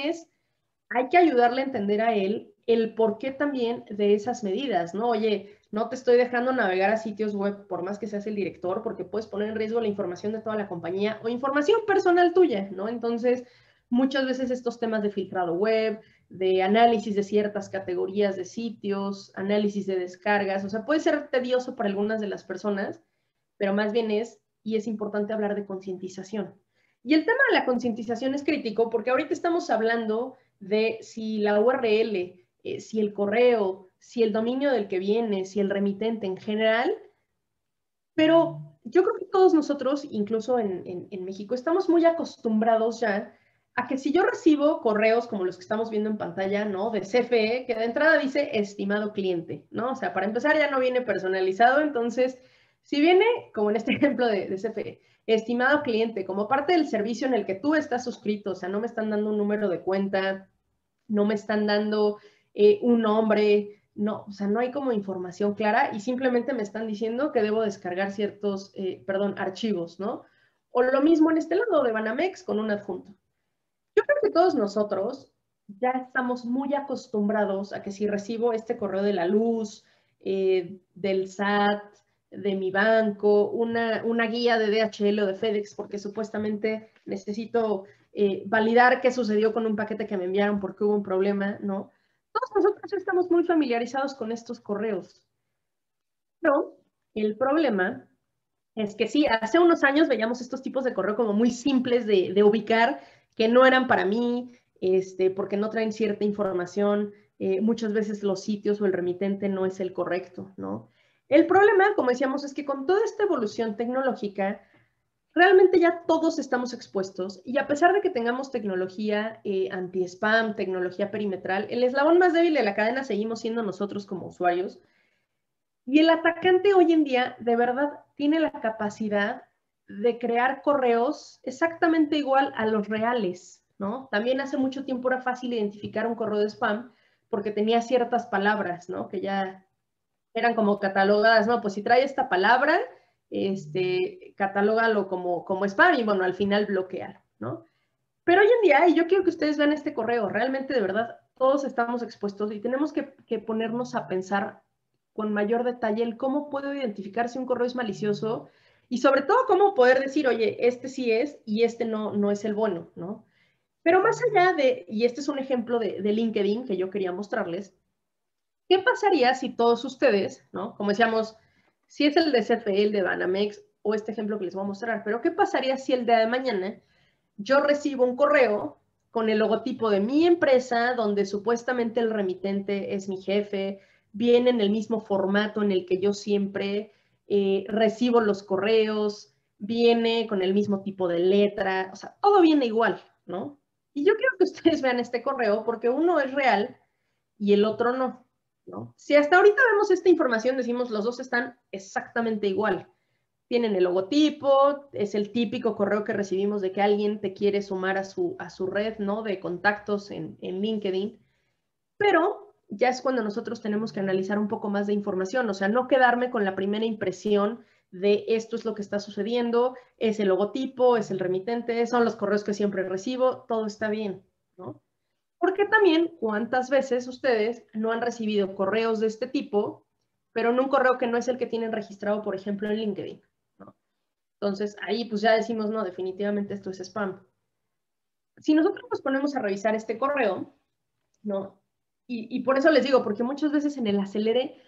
hay que ayudarle a entender a él el porqué también de esas medidas, ¿no? Oye, no te estoy dejando navegar a sitios web por más que seas el director, porque puedes poner en riesgo la información de toda la compañía o información personal tuya, ¿no? Entonces, muchas veces estos temas de filtrado web, de análisis de ciertas categorías de sitios, análisis de descargas, o sea, puede ser tedioso para algunas de las personas, pero más bien y es importante hablar de concientización. Y el tema de la concientización es crítico porque ahorita estamos hablando de si la URL, si el correo, si el dominio del que viene, si el remitente en general, pero yo creo que todos nosotros, incluso en México, estamos muy acostumbrados ya a que si yo recibo correos como los que estamos viendo en pantalla, ¿no? De CFE, que de entrada dice estimado cliente, ¿no? O sea, para empezar ya no viene personalizado, entonces, si viene, como en este ejemplo de CFE, estimado cliente, como parte del servicio en el que tú estás suscrito, o sea, no me están dando un número de cuenta, no me están dando un nombre, no, o sea, no hay como información clara y simplemente me están diciendo que debo descargar ciertos, archivos, ¿no? O lo mismo en este lado de Banamex con un adjunto. Yo creo que todos nosotros ya estamos muy acostumbrados a que si recibo este correo de la luz, del SAT, de mi banco, una guía de DHL o de FedEx, porque supuestamente necesito validar qué sucedió con un paquete que me enviaron porque hubo un problema, ¿no? Todos nosotros estamos muy familiarizados con estos correos. Pero el problema es que sí, hace unos años veíamos estos tipos de correo como muy simples de ubicar, que no eran para mí, porque no traen cierta información. Muchas veces los sitios o el remitente no es el correcto, ¿no? El problema, como decíamos, es que con toda esta evolución tecnológica, realmente ya todos estamos expuestos y a pesar de que tengamos tecnología anti-spam, tecnología perimetral, el eslabón más débil de la cadena seguimos siendo nosotros como usuarios. Y el atacante hoy en día de verdad tiene la capacidad de crear correos exactamente igual a los reales, ¿no? También hace mucho tiempo era fácil identificar un correo de spam porque tenía ciertas palabras, ¿no? Que ya eran como catalogadas, ¿no? Pues si trae esta palabra, catalógalo como spam y bueno, al final bloquear, ¿no? Pero hoy en día, y yo quiero que ustedes vean este correo, realmente de verdad todos estamos expuestos y tenemos que ponernos a pensar con mayor detalle el cómo puedo identificar si un correo es malicioso y sobre todo cómo poder decir, oye, este sí es y este no es el bueno, ¿no? Pero más allá y este es un ejemplo de LinkedIn que yo quería mostrarles, ¿qué pasaría si todos ustedes, ¿no? Como decíamos, si es el de CFE, el de Banamex o este ejemplo que les voy a mostrar, pero ¿qué pasaría si el día de mañana yo recibo un correo con el logotipo de mi empresa, donde supuestamente el remitente es mi jefe, viene en el mismo formato en el que yo siempre recibo los correos, viene con el mismo tipo de letra, o sea, todo viene igual, ¿no? Y yo quiero que ustedes vean este correo porque uno es real y el otro no, ¿no? Si hasta ahorita vemos esta información, decimos los dos están exactamente igual. Tienen el logotipo, es el típico correo que recibimos de que alguien te quiere sumar a su red, ¿no? De contactos en LinkedIn. Pero ya es cuando nosotros tenemos que analizar un poco más de información, o sea, no quedarme con la primera impresión de esto es lo que está sucediendo, es el logotipo, es el remitente, son los correos que siempre recibo, todo está bien, ¿no? Porque también, ¿cuántas veces ustedes no han recibido correos de este tipo, pero en un correo que no es el que tienen registrado, por ejemplo, en LinkedIn, ¿no? Entonces, ahí pues ya decimos, no, definitivamente esto es spam. Si nosotros nos ponemos a revisar este correo, ¿no? Y por eso les digo, porque muchas veces en el acelere,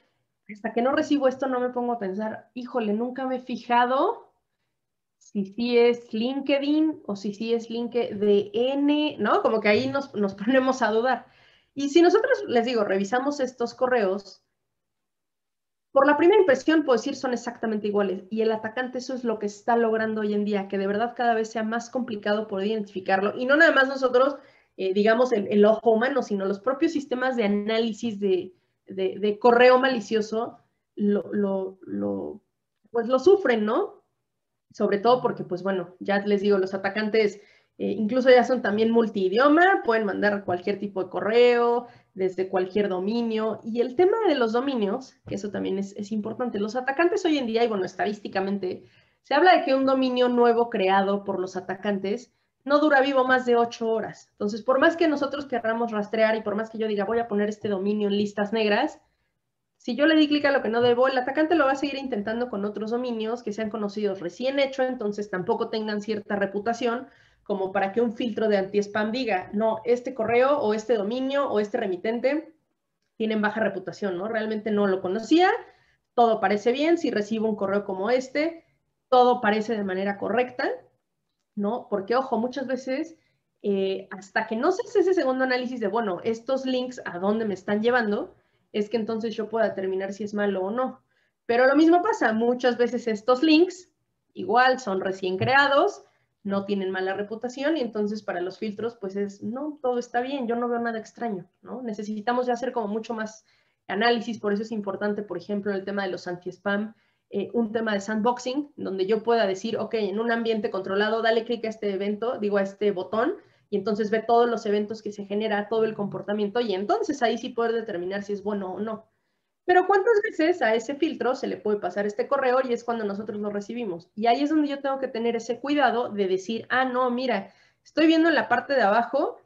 hasta que no recibo esto, no me pongo a pensar, híjole, nunca me he fijado si sí es LinkedIn o si sí es LinkedIn, ¿no? Como que ahí nos ponemos a dudar. Y si nosotros, les digo, revisamos estos correos, por la primera impresión puedo decir son exactamente iguales. Y el atacante eso es lo que está logrando hoy en día, que de verdad cada vez sea más complicado poder identificarlo. Y no nada más nosotros, digamos, el ojo humano, sino los propios sistemas de análisis de correo malicioso pues lo sufren, ¿no? Sobre todo porque, pues bueno, ya les digo, los atacantes incluso ya son también multidioma, pueden mandar cualquier tipo de correo, desde cualquier dominio. Y el tema de los dominios, que eso también es importante, los atacantes hoy en día, y bueno, estadísticamente, se habla de que un dominio nuevo creado por los atacantes no dura vivo más de 8 horas. Entonces, por más que nosotros queramos rastrear y por más que yo diga, voy a poner este dominio en listas negras, si yo le di clic a lo que no debo, el atacante lo va a seguir intentando con otros dominios que sean conocidos recién hecho, entonces tampoco tengan cierta reputación como para que un filtro de anti-spam diga, no, este correo o este dominio o este remitente tienen baja reputación, ¿no? Realmente no lo conocía, todo parece bien, si recibo un correo como este, todo parece de manera correcta, ¿no? Porque, ojo, muchas veces, hasta que no se hace ese segundo análisis de, bueno, estos links a dónde me están llevando, es que entonces yo pueda determinar si es malo o no. Pero lo mismo pasa, muchas veces estos links igual son recién creados, no tienen mala reputación y entonces para los filtros pues es, no, todo está bien, yo no veo nada extraño, ¿no? Necesitamos ya hacer como mucho más análisis, por eso es importante, por ejemplo, el tema de los anti-spam, un tema de sandboxing, donde yo pueda decir, ok, en un ambiente controlado, dale clic a este evento, digo a este botón, y entonces ve todos los eventos que se genera, todo el comportamiento, y entonces ahí sí poder determinar si es bueno o no. Pero ¿cuántas veces a ese filtro se le puede pasar este correo y es cuando nosotros lo recibimos? Y ahí es donde yo tengo que tener ese cuidado de decir, ah, no, mira, estoy viendo en la parte de abajo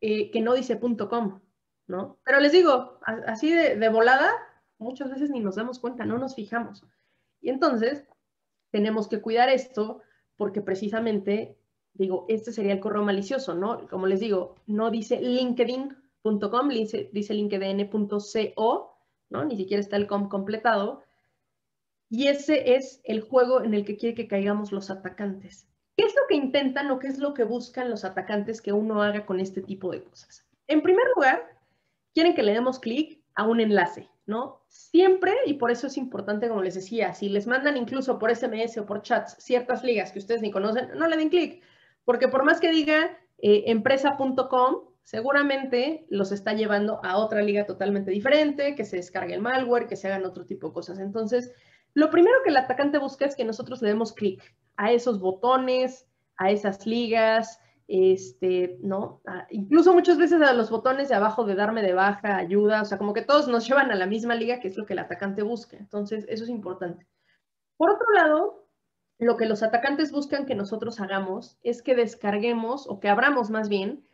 que no dice .com, ¿no? Pero les digo, así de volada, muchas veces ni nos damos cuenta, no nos fijamos. Y entonces tenemos que cuidar esto porque precisamente, digo, este sería el correo malicioso, ¿no? Como les digo, no dice linkedin.com, dice linkedin.co, ¿no? Ni siquiera está el com completado. Y ese es el juego en el que quiere que caigamos los atacantes. ¿Qué es lo que intentan o qué es lo que buscan los atacantes que uno haga con este tipo de cosas? En primer lugar, quieren que le demos clic a un enlace, ¿no? Siempre, y por eso es importante, como les decía, si les mandan incluso por SMS o por chats ciertas ligas que ustedes ni conocen, no le den clic, porque por más que diga empresa.com, seguramente los está llevando a otra liga totalmente diferente, que se descargue el malware, que se hagan otro tipo de cosas. Entonces, lo primero que el atacante busca es que nosotros le demos clic a esos botones, a esas ligas, ¿no? Incluso muchas veces a los botones de abajo de darme de baja, ayuda, o sea, como que todos nos llevan a la misma liga, que es lo que el atacante busca. Entonces, eso es importante. Por otro lado, lo que los atacantes buscan que nosotros hagamos es que descarguemos, o que abramos más bien,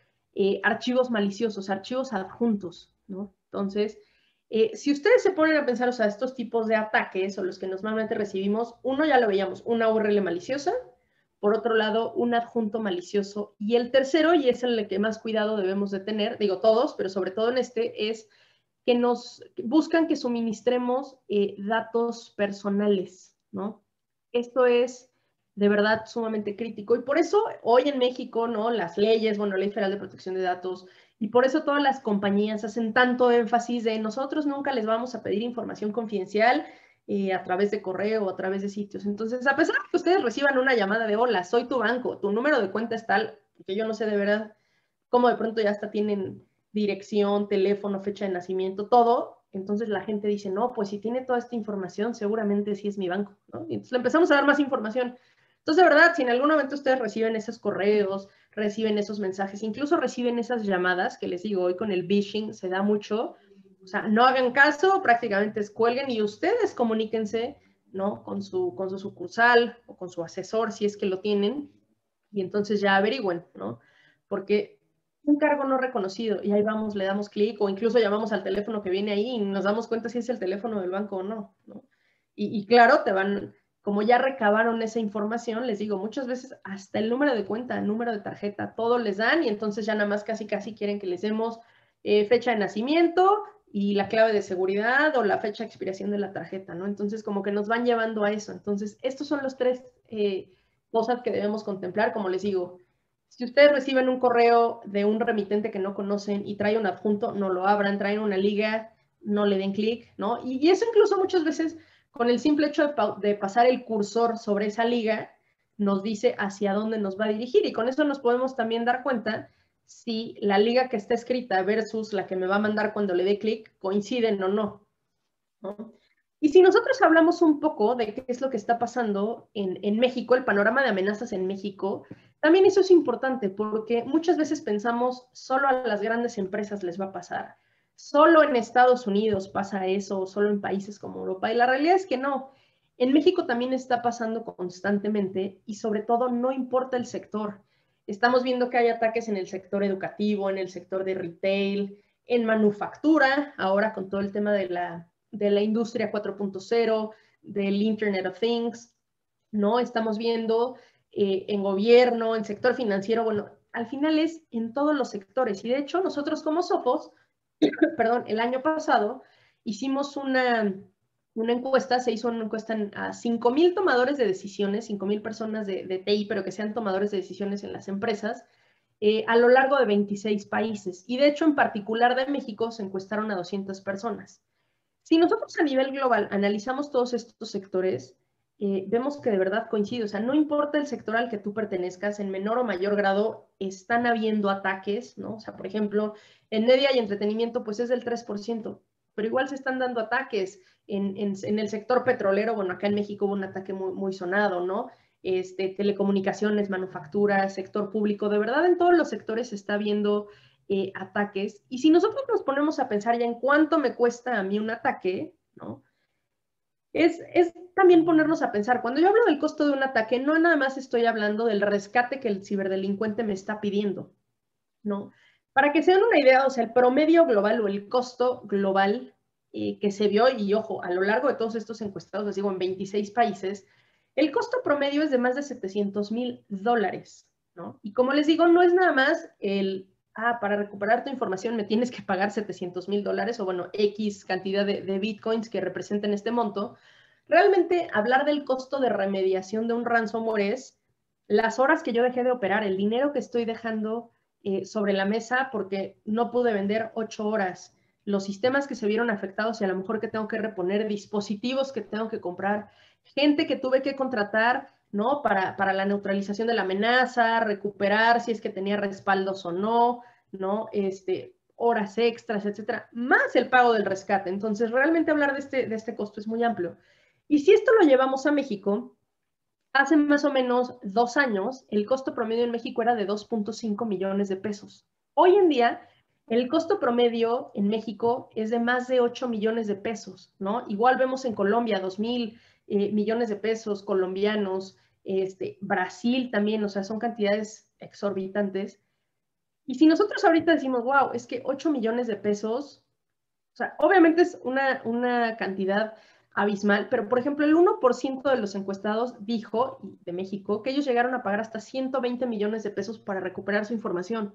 archivos maliciosos, archivos adjuntos, ¿no? Entonces, si ustedes se ponen a pensar, o sea, estos tipos de ataques, o los que normalmente recibimos, uno ya lo veíamos, una URL maliciosa, por otro lado, un adjunto malicioso, y el tercero, y es el que más cuidado debemos de tener, digo todos, pero sobre todo en este, es que nos buscan que suministremos datos personales, ¿no? Esto es de verdad sumamente crítico y por eso hoy en México, ¿no? Las leyes, bueno, Ley Federal de Protección de Datos y por eso todas las compañías hacen tanto énfasis de nosotros nunca les vamos a pedir información confidencial a través de correo o a través de sitios. Entonces, a pesar de que ustedes reciban una llamada de hola, soy tu banco, tu número de cuenta es tal, porque yo no sé de verdad cómo de pronto ya hasta tienen dirección, teléfono, fecha de nacimiento, todo. Entonces la gente dice, no, pues si tiene toda esta información, seguramente sí es mi banco, ¿no? Y entonces le empezamos a dar más información. Entonces, de verdad, si en algún momento ustedes reciben esos correos, reciben esos mensajes, incluso reciben esas llamadas, que les digo, hoy con el phishing se da mucho, o sea, no hagan caso, prácticamente escuelguen y ustedes comuníquense, ¿no? Con su sucursal o con su asesor, si es que lo tienen, y entonces ya averigüen, ¿no? Porque un cargo no reconocido, y ahí vamos, le damos clic, o incluso llamamos al teléfono que viene ahí y nos damos cuenta si es el teléfono del banco o no, ¿no? Y claro, te van, como ya recabaron esa información, les digo, muchas veces hasta el número de cuenta, el número de tarjeta, todo les dan, y entonces ya nada más casi quieren que les demos fecha de nacimiento y la clave de seguridad o la fecha de expiración de la tarjeta, ¿no? Entonces como que nos van llevando a eso. Entonces estos son los tres cosas que debemos contemplar, como les digo. Si ustedes reciben un correo de un remitente que no conocen y trae un adjunto, no lo abran, traen una liga, no le den clic, ¿no? Y eso incluso muchas veces, con el simple hecho de pasar el cursor sobre esa liga, nos dice hacia dónde nos va a dirigir. Y con eso nos podemos también dar cuenta si la liga que está escrita versus la que me va a mandar cuando le dé clic coinciden o no, ¿no? Y si nosotros hablamos un poco de qué es lo que está pasando en México, el panorama de amenazas en México, también eso es importante porque muchas veces pensamos solo a las grandes empresas les va a pasar, solo en Estados Unidos pasa eso, solo en países como Europa, y la realidad es que no. En México también está pasando constantemente y sobre todo no importa el sector. Estamos viendo que hay ataques en el sector educativo, en el sector de retail, en manufactura, ahora con todo el tema de la industria 4.0, del Internet of Things, ¿no? Estamos viendo en gobierno, en sector financiero, bueno, al final es en todos los sectores. Y de hecho, nosotros como Sofos, perdón, el año pasado hicimos una encuesta, se hizo una encuesta a 5,000 tomadores de decisiones, 5,000 personas de TI, pero que sean tomadores de decisiones en las empresas, a lo largo de 26 países. Y de hecho, en particular de México, se encuestaron a 200 personas. Si nosotros a nivel global analizamos todos estos sectores, vemos que de verdad coincide. O sea, no importa el sector al que tú pertenezcas, en menor o mayor grado están habiendo ataques, ¿no? O sea, por ejemplo, en media y entretenimiento, pues es del 3%, pero igual se están dando ataques. En el sector petrolero, bueno, acá en México hubo un ataque muy sonado, ¿no? Telecomunicaciones, manufactura, sector público, de verdad en todos los sectores se está viendo ataques. Y si nosotros nos ponemos a pensar ya en cuánto me cuesta a mí un ataque, ¿no? Es también ponernos a pensar, cuando yo hablo del costo de un ataque, no nada más estoy hablando del rescate que el ciberdelincuente me está pidiendo, ¿no? Para que se den una idea, o sea, el promedio global o el costo global que se vio, y ojo, a lo largo de todos estos encuestados, les digo, en 26 países, el costo promedio es de más de $700,000, ¿no? Y como les digo, no es nada más para recuperar tu información me tienes que pagar $700,000 o bueno, X cantidad de bitcoins que representen este monto. Realmente hablar del costo de remediación de un ransomware es las horas que yo dejé de operar, el dinero que estoy dejando sobre la mesa porque no pude vender 8 horas, los sistemas que se vieron afectados y a lo mejor que tengo que reponer, dispositivos que tengo que comprar, gente que tuve que contratar, ¿no? Para la neutralización de la amenaza, recuperar si es que tenía respaldos o no, ¿no? Horas extras, etcétera, más el pago del rescate. Entonces, realmente hablar de este costo es muy amplio. Y si esto lo llevamos a México, hace más o menos 2 años, el costo promedio en México era de 2.5 millones de pesos. Hoy en día, el costo promedio en México es de más de 8 millones de pesos, ¿no? Igual vemos en Colombia 2,000 millones de pesos colombianos, Brasil también, o sea, son cantidades exorbitantes. Y si nosotros ahorita decimos, wow, es que 8 millones de pesos, o sea, obviamente es una cantidad abismal, pero por ejemplo, el 1% de los encuestados dijo, de México, que ellos llegaron a pagar hasta 120 millones de pesos para recuperar su información,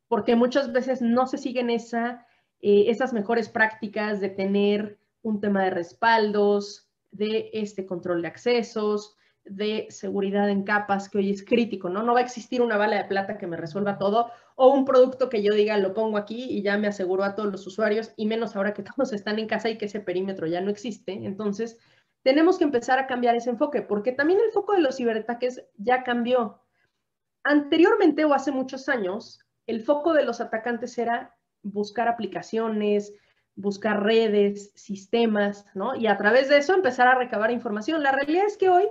porque muchas veces no se siguen esas mejores prácticas de tener un tema de respaldos, de control de accesos, de seguridad en capas, que hoy es crítico, ¿no? No va a existir una bala de plata que me resuelva todo, o un producto que yo diga, lo pongo aquí y ya me aseguro a todos los usuarios, y menos ahora que todos están en casa y que ese perímetro ya no existe. Entonces, tenemos que empezar a cambiar ese enfoque, porque también el foco de los ciberataques ya cambió. Anteriormente o hace muchos años, el foco de los atacantes era buscar aplicaciones, buscar redes, sistemas, ¿no? Y a través de eso empezar a recabar información. La realidad es que hoy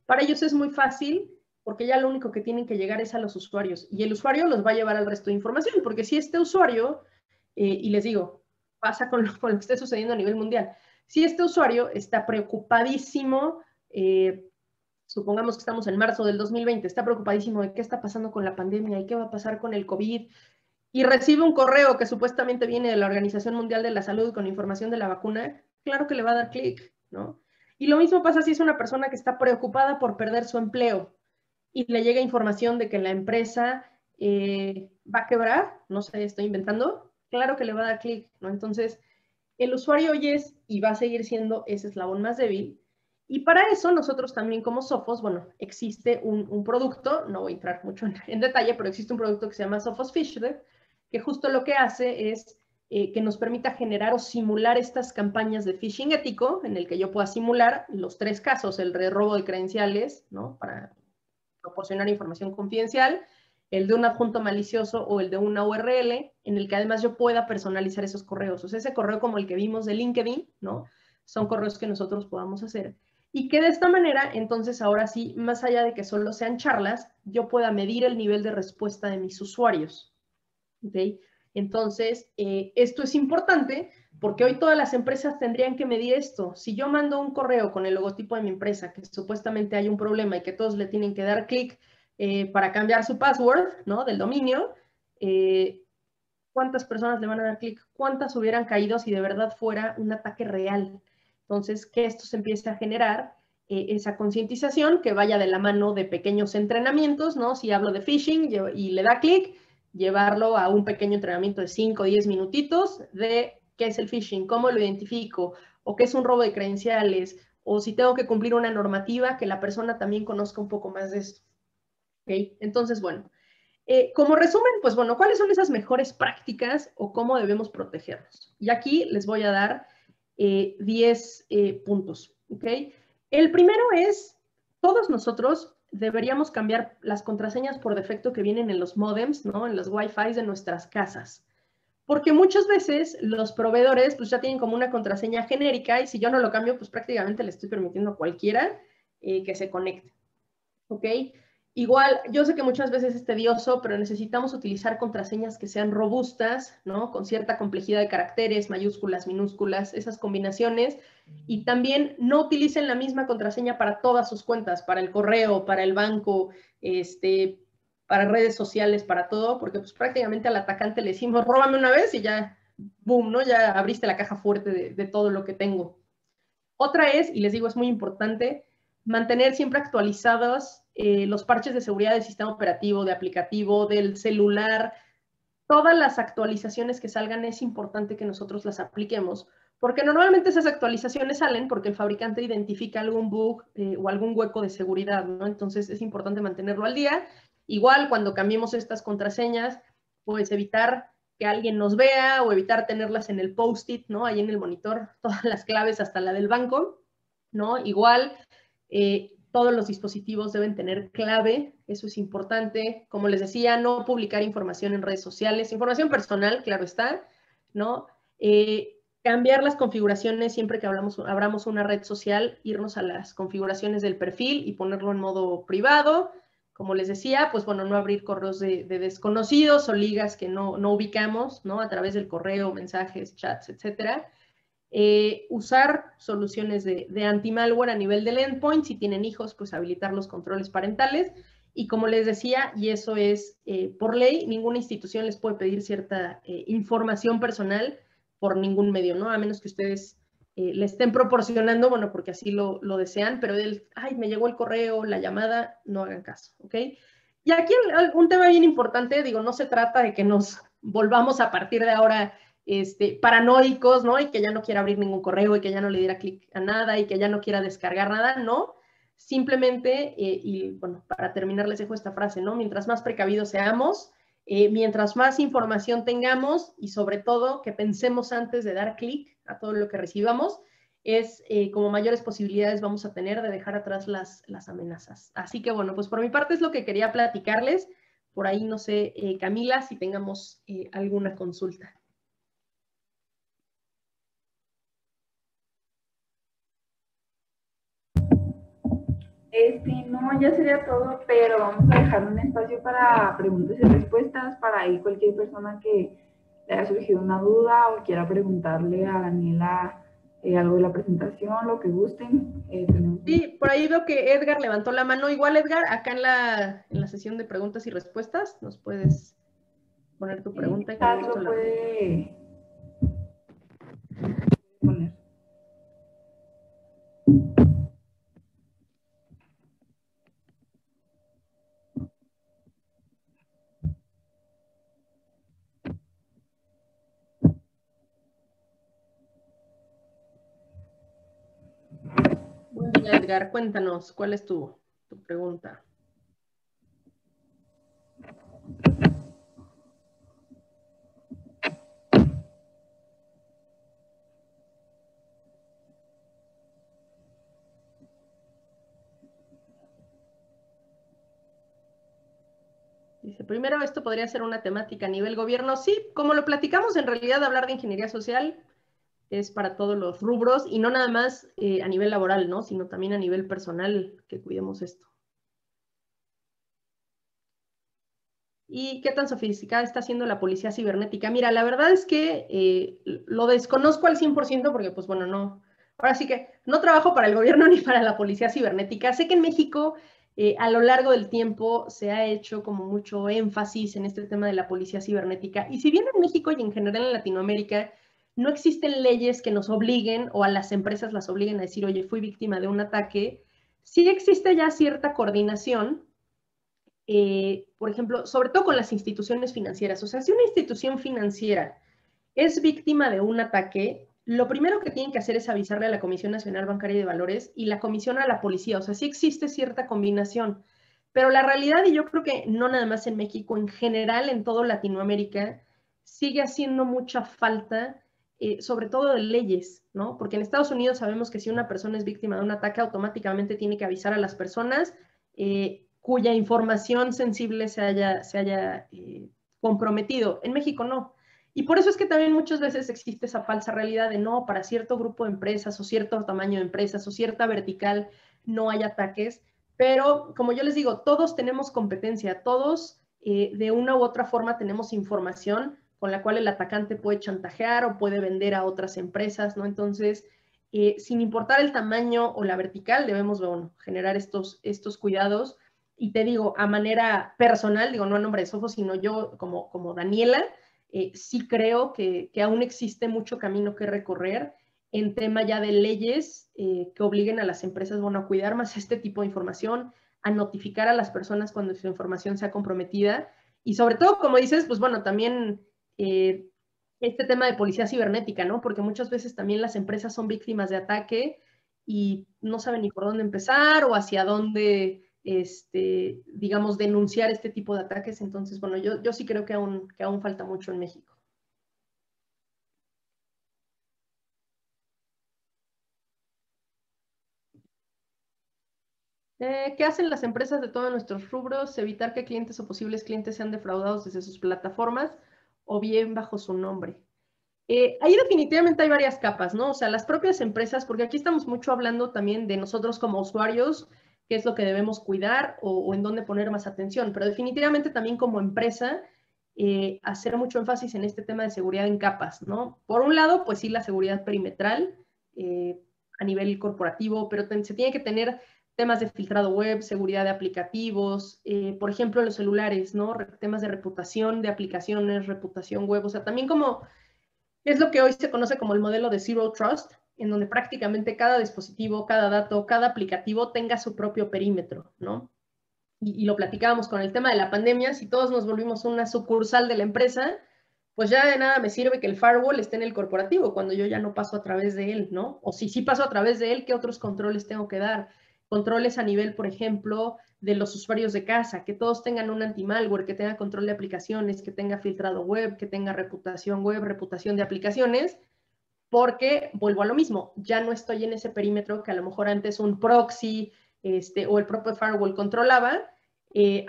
para ellos es muy fácil porque ya lo único que tienen que llegar es a los usuarios y el usuario los va a llevar al resto de información, porque si este usuario, y les digo, pasa con lo que esté sucediendo a nivel mundial, si este usuario está preocupadísimo, supongamos que estamos en marzo del 2020, está preocupadísimo de qué está pasando con la pandemia y qué va a pasar con el COVID, y recibe un correo que supuestamente viene de la Organización Mundial de la Salud con información de la vacuna, claro que le va a dar clic, ¿no? Y lo mismo pasa si es una persona que está preocupada por perder su empleo y le llega información de que la empresa va a quebrar, no sé, estoy inventando, claro que le va a dar clic, ¿no? Entonces, el usuario hoy es y va a seguir siendo ese eslabón más débil. Y para eso nosotros también como Sophos, bueno, existe un producto, no voy a entrar mucho en detalle, pero existe un producto que se llama Sophos PhishDev, que justo lo que hace es que nos permita generar o simular estas campañas de phishing ético, en el que yo pueda simular los 3 casos, el de robo de credenciales, ¿no? Para proporcionar información confidencial, el de un adjunto malicioso o el de una URL, en el que además yo pueda personalizar esos correos. O sea, ese correo como el que vimos de LinkedIn, ¿no? Son correos que nosotros podamos hacer. Y que de esta manera, entonces, ahora sí, más allá de que solo sean charlas, yo pueda medir el nivel de respuesta de mis usuarios. ¿Ok? Entonces, esto es importante porque hoy todas las empresas tendrían que medir esto. Si yo mando un correo con el logotipo de mi empresa, que supuestamente hay un problema y que todos le tienen que dar clic para cambiar su password, ¿no? Del dominio, ¿cuántas personas le van a dar clic? ¿Cuántas hubieran caído si de verdad fuera un ataque real? Entonces, que esto se empiece a generar esa concientización que vaya de la mano de pequeños entrenamientos, ¿no? Si hablo de phishing y le da clic, llevarlo a un pequeño entrenamiento de 5 o 10 minutitos de qué es el phishing, cómo lo identifico, o qué es un robo de credenciales, o si tengo que cumplir una normativa, que la persona también conozca un poco más de esto. ¿Okay? Entonces, bueno, como resumen, pues bueno, ¿cuáles son esas mejores prácticas o cómo debemos protegernos? Y aquí les voy a dar 10 puntos, ¿ok? El primero es, todos nosotros deberíamos cambiar las contraseñas por defecto que vienen en los modems, ¿no? En los Wi-Fi de nuestras casas. Porque muchas veces los proveedores pues ya tienen como una contraseña genérica y si yo no lo cambio, pues prácticamente le estoy permitiendo a cualquiera que se conecte. ¿Ok? Igual, yo sé que muchas veces es tedioso, pero necesitamos utilizar contraseñas que sean robustas, ¿no? Con cierta complejidad de caracteres, mayúsculas, minúsculas, esas combinaciones. Y también no utilicen la misma contraseña para todas sus cuentas, para el correo, para el banco, para redes sociales, para todo, porque pues prácticamente al atacante le decimos, róbame una vez y ya, boom, ¿no? Ya abriste la caja fuerte de todo lo que tengo. Otra es, y les digo, es muy importante, mantener siempre actualizados los parches de seguridad del sistema operativo, de aplicativo, del celular. Todas las actualizaciones que salgan es importante que nosotros las apliquemos, porque normalmente esas actualizaciones salen porque el fabricante identifica algún bug o algún hueco de seguridad, ¿no? Entonces es importante mantenerlo al día. Igual cuando cambiemos estas contraseñas, pues evitar que alguien nos vea o evitar tenerlas en el post-it, ¿no? Ahí en el monitor, todas las claves hasta la del banco, ¿no? Igual, todos los dispositivos deben tener clave, eso es importante. Como les decía, no publicar información en redes sociales, información personal, claro está, ¿no? Cambiar las configuraciones siempre que abramos una red social, irnos a las configuraciones del perfil y ponerlo en modo privado. Como les decía, pues bueno, no abrir correos de desconocidos o ligas que no ubicamos, ¿no? A través del correo, mensajes, chats, etcétera. Usar soluciones de anti-malware a nivel del endpoint. Si tienen hijos, pues habilitar los controles parentales. Y como les decía, y eso es por ley, ninguna institución les puede pedir cierta información personal por ningún medio, ¿no? A menos que ustedes le estén proporcionando, bueno, porque así lo desean, pero ay, me llegó el correo, la llamada, no hagan caso, ¿ok? Y aquí un tema bien importante, digo, no se trata de que nos volvamos a partir de ahora paranoicos, ¿no? Y que ya no quiera abrir ningún correo y que ya no le diera clic a nada y que ya no quiera descargar nada, no. Simplemente, y bueno, para terminar les dejo esta frase, ¿no? Mientras más precavidos seamos, mientras más información tengamos y sobre todo que pensemos antes de dar clic a todo lo que recibamos, es como mayores posibilidades vamos a tener de dejar atrás las amenazas. Así que bueno, pues por mi parte es lo que quería platicarles. Por ahí no sé, Camila, si tengamos alguna consulta. No, ya sería todo, pero vamos a dejar un espacio para preguntas y respuestas para ahí cualquier persona que le haya surgido una duda o quiera preguntarle a Daniela algo de la presentación, lo que gusten. Sí, por ahí veo que Edgar levantó la mano. Igual, Edgar, acá en la sesión de preguntas y respuestas, nos puedes poner tu pregunta y con Chat gusto lo la... puede poner. Buen día, Edgar. Cuéntanos, ¿cuál es tu pregunta? Dice, primero, esto podría ser una temática a nivel gobierno. Sí, como lo platicamos, en realidad hablar de ingeniería social es para todos los rubros y no nada más a nivel laboral, ¿no? Sino también a nivel personal, que cuidemos esto. ¿Y qué tan sofisticada está siendo la policía cibernética? Mira, la verdad es que lo desconozco al 100% porque, pues bueno, no. Ahora sí que no trabajo para el gobierno ni para la policía cibernética. Sé que en México, a lo largo del tiempo, se ha hecho como mucho énfasis en este tema de la policía cibernética. Y si bien en México y en general en Latinoamérica no existen leyes que nos obliguen o a las empresas las obliguen a decir, oye, fui víctima de un ataque, sí existe ya cierta coordinación. Por ejemplo, sobre todo con las instituciones financieras. O sea, si una institución financiera es víctima de un ataque, lo primero que tienen que hacer es avisarle a la Comisión Nacional Bancaria y de Valores y la comisión a la policía. O sea, sí existe cierta combinación. Pero la realidad, y yo creo que no nada más en México, en general en toda Latinoamérica, sigue haciendo mucha falta, sobre todo de leyes, ¿no? Porque en Estados Unidos sabemos que si una persona es víctima de un ataque, automáticamente tiene que avisar a las personas cuya información sensible se haya comprometido. En México no. Y por eso es que también muchas veces existe esa falsa realidad de no, para cierto grupo de empresas o cierto tamaño de empresas o cierta vertical no hay ataques. Pero como yo les digo, todos tenemos competencia, todos de una u otra forma tenemos información con la cual el atacante puede chantajear o puede vender a otras empresas, ¿no? Entonces, sin importar el tamaño o la vertical, debemos, bueno, generar estos cuidados. Y te digo, a manera personal, digo, no a nombre de Sofo, sino yo como Daniela, sí creo que aún existe mucho camino que recorrer en tema ya de leyes que obliguen a las empresas, bueno, a cuidar más este tipo de información, a notificar a las personas cuando su información sea comprometida y sobre todo, como dices, pues bueno, también este tema de policía cibernética, ¿no? Porque muchas veces también las empresas son víctimas de ataque y no saben ni por dónde empezar o hacia dónde, digamos, denunciar este tipo de ataques. Entonces, bueno, yo sí creo que aún falta mucho en México. ¿Qué hacen las empresas de todos nuestros rubros? Evitar que clientes o posibles clientes sean defraudados desde sus plataformas o bien bajo su nombre. Ahí definitivamente hay varias capas, ¿no? O sea, las propias empresas, porque aquí estamos mucho hablando también de nosotros como usuarios, qué es lo que debemos cuidar o en dónde poner más atención, pero definitivamente también como empresa, hacer mucho énfasis en este tema de seguridad en capas, ¿no? Por un lado, pues sí, la seguridad perimetral a nivel corporativo, pero se tiene que tener temas de filtrado web, seguridad de aplicativos, por ejemplo, en los celulares, ¿no? Temas de reputación de aplicaciones, reputación web, o sea, también como es lo que hoy se conoce como el modelo de Zero Trust, en donde prácticamente cada dispositivo, cada dato, cada aplicativo tenga su propio perímetro, ¿no? Y lo platicábamos con el tema de la pandemia, si todos nos volvimos una sucursal de la empresa, pues ya de nada me sirve que el firewall esté en el corporativo cuando yo ya no paso a través de él, ¿no? O si sí paso a través de él, ¿qué otros controles tengo que dar? Controles a nivel, por ejemplo, de los usuarios de casa, que todos tengan un anti-malware, que tenga control de aplicaciones, que tenga filtrado web, que tenga reputación web, reputación de aplicaciones, porque vuelvo a lo mismo, ya no estoy en ese perímetro que a lo mejor antes un proxy o el propio firewall controlaba.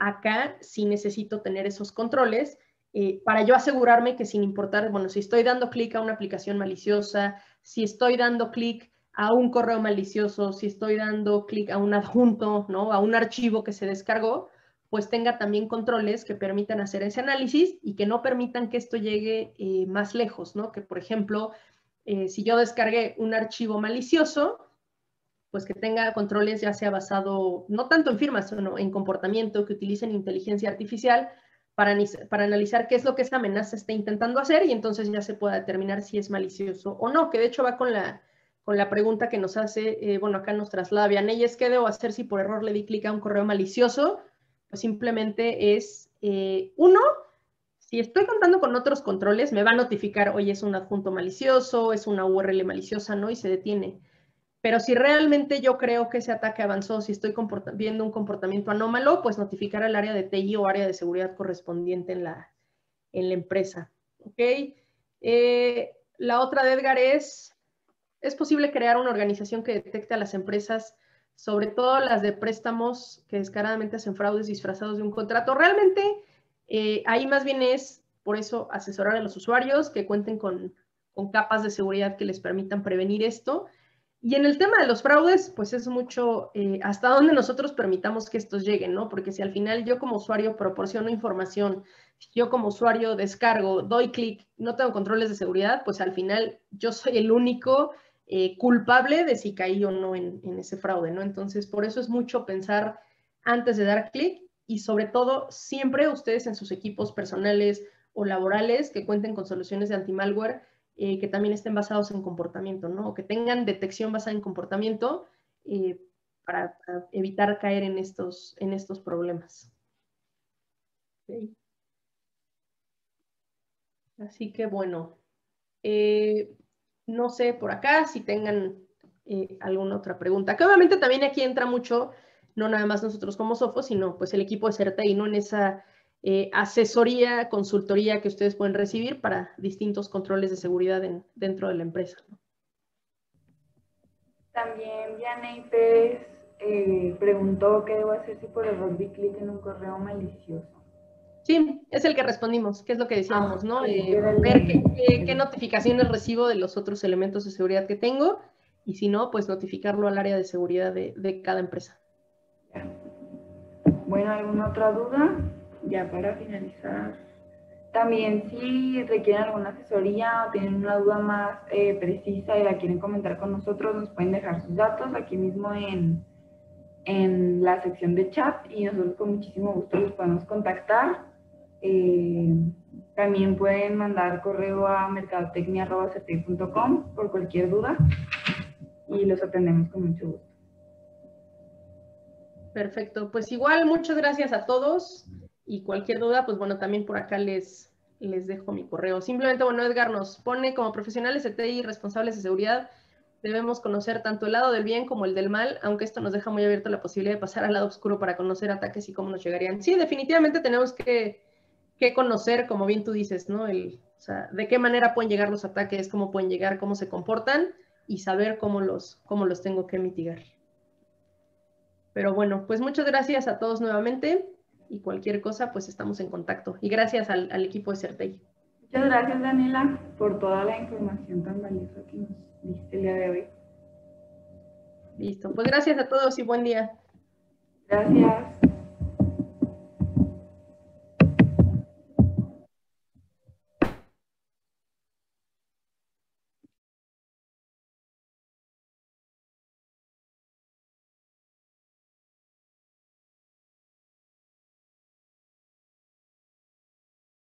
Acá sí necesito tener esos controles para yo asegurarme que sin importar, bueno, si estoy dando clic a una aplicación maliciosa, si estoy dando clic a un correo malicioso, si estoy dando clic a un adjunto, ¿no? A un archivo que se descargó, pues tenga también controles que permitan hacer ese análisis y que no permitan que esto llegue más lejos, ¿no? Que, por ejemplo, si yo descargué un archivo malicioso, pues que tenga controles ya sea basado no tanto en firmas, sino en comportamiento, que utilicen inteligencia artificial para analizar qué es lo que esta amenaza está intentando hacer y entonces ya se pueda determinar si es malicioso o no, que de hecho va con la pregunta que nos hace, bueno, acá nos traslada Vianey, es qué debo hacer si por error le di clic a un correo malicioso. Pues simplemente es, uno, si estoy contando con otros controles, me va a notificar, oye, es un adjunto malicioso, es una URL maliciosa, ¿no? Y se detiene. Pero si realmente yo creo que ese ataque avanzó, si estoy viendo un comportamiento anómalo, pues notificar al área de TI o área de seguridad correspondiente en la empresa. ¿Ok? La otra de Edgar es posible crear una organización que detecte a las empresas, sobre todo las de préstamos que descaradamente hacen fraudes disfrazados de un contrato. Realmente, ahí más bien es, por eso, asesorar a los usuarios que cuenten con capas de seguridad que les permitan prevenir esto. Y en el tema de los fraudes, pues es mucho hasta dónde nosotros permitamos que estos lleguen, ¿no? Porque si al final yo como usuario proporciono información, yo como usuario descargo, doy clic, no tengo controles de seguridad, pues al final yo soy el único culpable de si caí o no en ese fraude, ¿no? Entonces, por eso es mucho pensar antes de dar clic y sobre todo siempre ustedes en sus equipos personales o laborales que cuenten con soluciones de anti-malware que también estén basados en comportamiento, ¿no? O que tengan detección basada en comportamiento para evitar caer en estos problemas. ¿Okay? Así que bueno, no sé por acá si tengan alguna otra pregunta. Que obviamente también aquí entra mucho, no nada más nosotros como Sofos, sino pues el equipo de CERTEI, ¿no? En esa asesoría, consultoría que ustedes pueden recibir para distintos controles de seguridad dentro de la empresa, ¿no? También Vianey Pérez preguntó qué debo hacer si por error di clic en un correo malicioso. Sí, es el que respondimos, que es lo que decíamos, ¿no? Ver qué notificaciones recibo de los otros elementos de seguridad que tengo y si no, pues notificarlo al área de seguridad de cada empresa. Ya. Bueno, ¿alguna otra duda? Ya para finalizar. También si requieren alguna asesoría o tienen una duda más precisa y la quieren comentar con nosotros, nos pueden dejar sus datos aquí mismo en la sección de chat y nosotros con muchísimo gusto los podemos contactar. También pueden mandar correo a mercadotecnia@certei.com por cualquier duda y los atendemos con mucho gusto. Perfecto, pues igual muchas gracias a todos y cualquier duda, pues bueno, también por acá les dejo mi correo. Simplemente, bueno, Edgar nos pone como profesionales de TI responsables de seguridad, debemos conocer tanto el lado del bien como el del mal, aunque esto nos deja muy abierto la posibilidad de pasar al lado oscuro para conocer ataques y cómo nos llegarían. Sí, definitivamente tenemos que conocer, como bien tú dices, ¿no? O sea, de qué manera pueden llegar los ataques, cómo pueden llegar, cómo se comportan y saber cómo los tengo que mitigar. Pero bueno, pues muchas gracias a todos nuevamente y cualquier cosa, pues estamos en contacto. Y gracias al equipo de CERTEI. Muchas gracias, Daniela, por toda la información tan valiosa que nos diste el día de hoy. Listo, pues gracias a todos y buen día. Gracias.